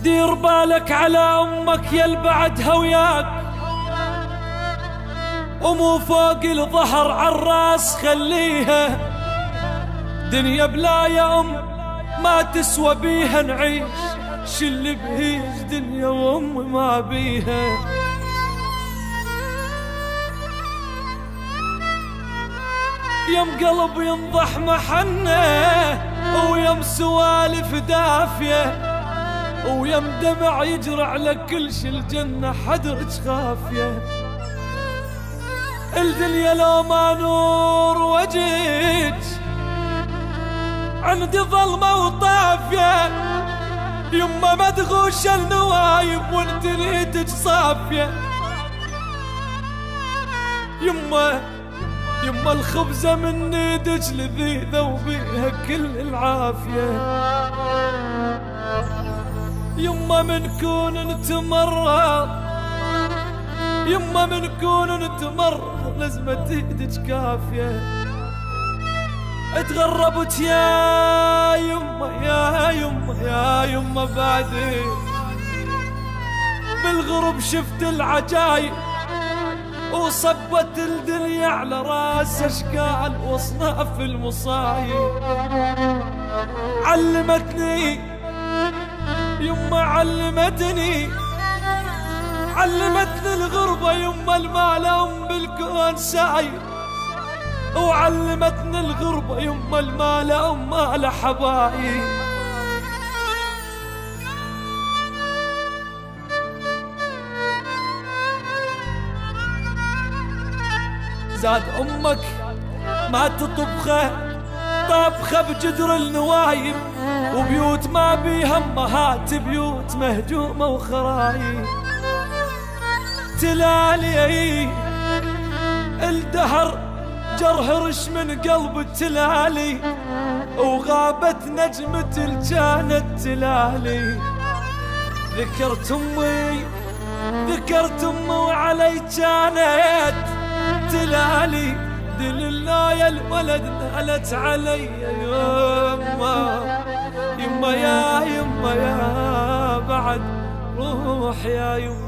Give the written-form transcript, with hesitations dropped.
دير بالك على أمك يا البعدها وياك، ومو فوق الظهر عالراس خليها. دنيا بلا يا أم ما تسوى بيها نعيش، شل بهيج دنيا وأم ما بيها. يم قلب ينضح محنه، ويم سوالف دافيه، ويم دمع يجرى على كل شي الجنة حدرج خافية. الدنيا لو ما نور وجهك عندي ظلمة وطافية، يما مدغوش النوايب وانت نيتك صافية. يما الخبزة من ايدك لذيذة وبيها كل العافية. يما من كون نتمرض، يما من كون نتمرض لازمة ايدك كافية. اتغربت يا يما يا يما يا يما بعدي، بالغرب شفت العجايب وصبت الدنيا على راس اشكال واصناف المصايب. علمتني يما علمتني الغربة يما المال أم بالكون ساير، وعلمتني الغربة يما المال أم مال حبايب. زاد أمك ما تطبخه طبخة بجدر النوايب، وبيوت ما بيها امهات بيوت مهجومة وخرايب. تلالي الدهر جرهرش من قلب التلالي، وغابت نجمة الجانة تلالي. ذكرت أمي وعلي كانت تلالي، دل الله يا الولد نالت علي. يما يا بعد روح يا يما.